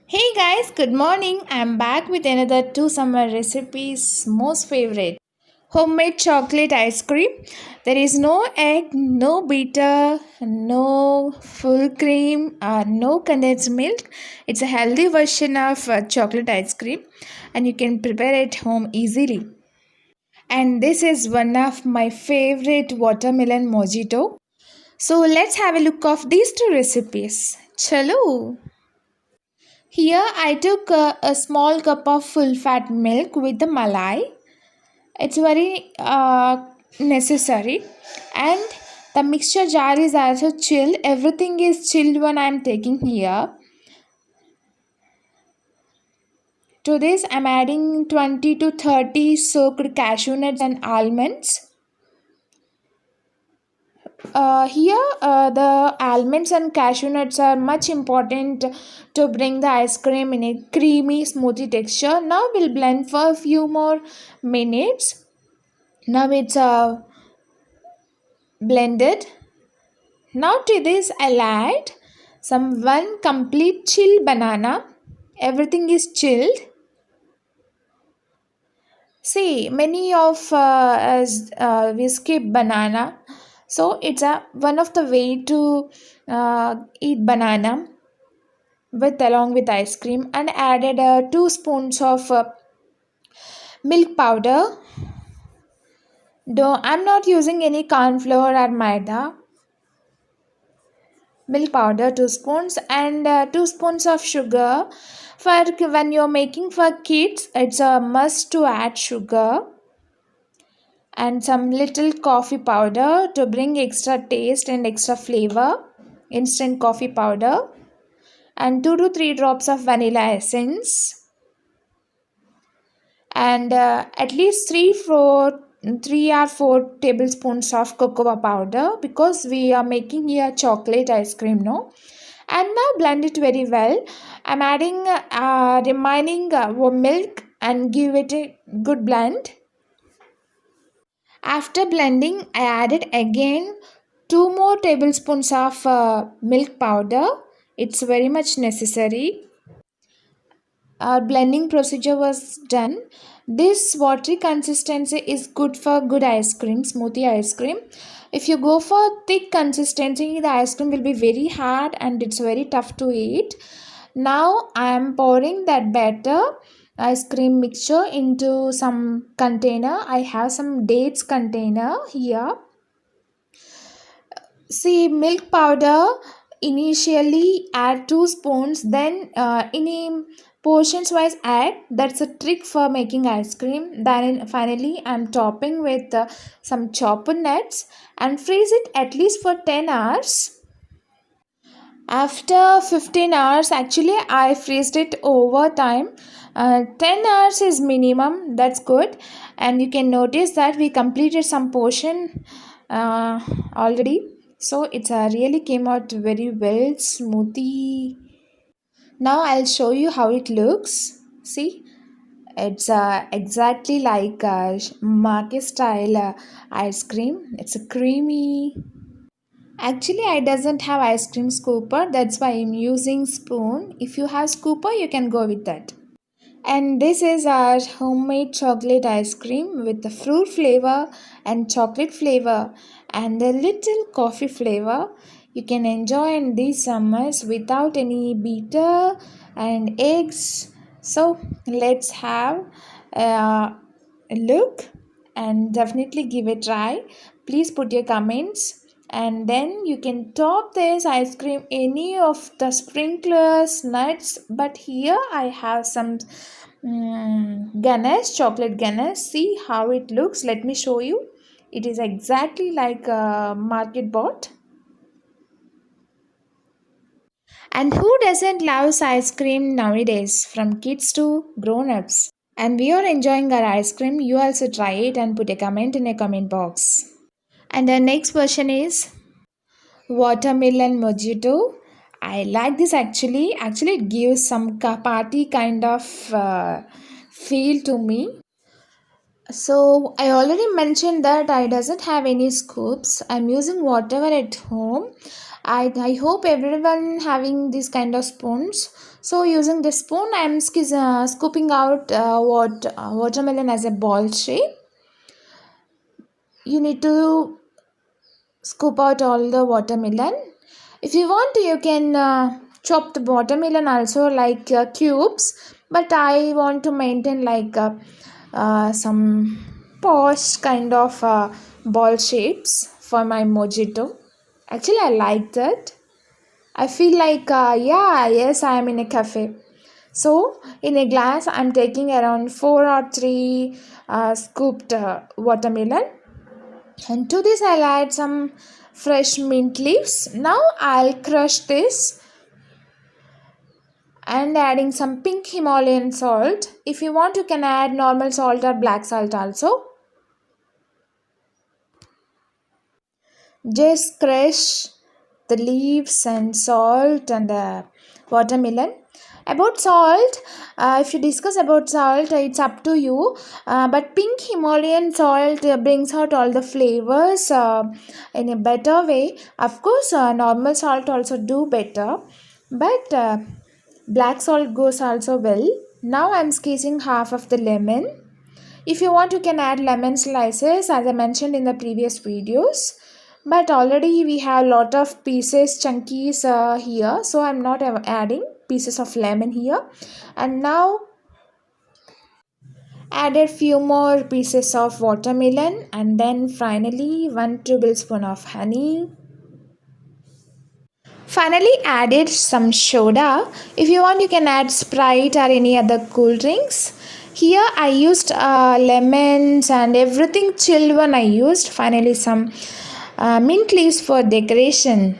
Hey guys, good morning. I'm back with another two summer recipes most favorite. Homemade chocolate ice cream. There is no egg, no butter, no full cream, no condensed milk. It's a healthy version of chocolate ice cream and you can prepare it home easily. And this is one of my favorite watermelon mojito. So let's have a look of these two recipes. Chalo! Here I took a small cup of full fat milk with the malai. It's very necessary. And the mixture jar is also chilled. Everything is chilled when I am taking here. To this I am adding 20 to 30 soaked cashew nuts and almonds. Here, the almonds and cashew nuts are much important to bring the ice cream in a creamy, smoothie texture. Now we'll blend for a few more minutes. Now it's blended. Now to this, I'll add some one complete chilled banana. Everything is chilled. See, many of us we skip banana, so it's a one of the way to eat banana with along with ice cream and added 2 spoons of milk powder. Though I'm not using any corn flour or maida. Milk powder 2 spoons and 2 spoons of sugar. For when you're making for kids, it's a must to add sugar and some little coffee powder to bring extra taste and extra flavor. Instant coffee powder and 2 to 3 drops of vanilla essence and at least 3 or 4 tablespoons of cocoa powder because we are making here chocolate ice cream, no? And now blend it very well. I'm adding remaining milk and give it a good blend. After blending, I added again 2 more tablespoons of milk powder. It's very much necessary. Our blending procedure was done. This watery consistency is good for good ice cream, smoothie ice cream. If you go for thick consistency, the ice cream will be very hard and it's very tough to eat. Now I am pouring that batter ice cream mixture into some container. I have some dates container here. See, milk powder initially add 2 spoons, then in portions wise add. That's a trick for making ice cream. Then finally, I'm topping with some chopped nuts and freeze it at least for 10 hours. After 15 hours, actually, I freezed it over time. 10 hours is minimum, that's good. And you can notice that we completed some portion already. So it's really came out very well, smoothie. Now I'll show you how it looks. See, it's exactly like market style ice cream. It's a creamy. Actually, I doesn't have ice cream scooper. That's why I'm using spoon. If you have scooper, you can go with that. And this is our homemade chocolate ice cream with the fruit flavor and chocolate flavor and a little coffee flavor. You can enjoy in these summers without any bitter and eggs. So let's have a look and definitely give a try. Please put your comments and then you can top this ice cream any of the sprinklers nuts, but here I have some ganache, chocolate ganache. See how it looks. Let me show you. It is exactly like a market bought. And who doesn't love ice cream nowadays, from kids to grown-ups? And we are enjoying our ice cream. You also try it and put a comment in a comment box. And the next version is watermelon mojito. I like this actually. Actually, it gives some party kind of feel to me. So I already mentioned that I doesn't have any scoops. I'm using whatever at home. I hope everyone having this kind of spoons. So using this spoon, I'm scooping out watermelon as a ball shape. You need to scoop out all the watermelon. If you want to, you can chop the watermelon also like cubes, but I want to maintain like some posh kind of ball shapes for my mojito. Actually, I like that. I feel like, yeah, yes, I am in a cafe. So, in a glass, I'm taking around 4 or 3 scooped watermelon, and to this, I'll add some fresh mint leaves. Now, I'll crush this and adding some pink Himalayan salt. If you want, you can add normal salt or black salt also. Just crush the leaves and salt and watermelon. About salt, if you discuss about salt, it's up to you. But pink Himalayan salt brings out all the flavors in a better way. Of course, normal salt also do better, but black salt goes also well. Now I'm squeezing half of the lemon. If you want, you can add lemon slices as I mentioned in the previous videos. But already we have lot of pieces, chunkies here. So I'm not adding pieces of lemon here. And now added few more pieces of watermelon. And then finally 1 tablespoon of honey. Finally added some soda. If you want, you can add Sprite or any other cool drinks. Here I used lemons and everything chilled one I used. Finally some mint leaves for decoration.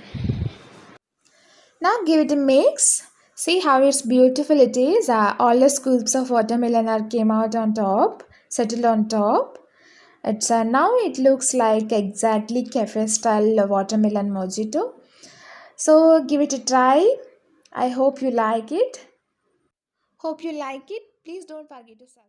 Now give it a mix. See how it's beautiful it is. All the scoops of watermelon are came out on top, settled on top. It's now it looks like exactly cafe style watermelon mojito. So give it a try. I hope you like it. Hope you like it. Please don't forget to subscribe.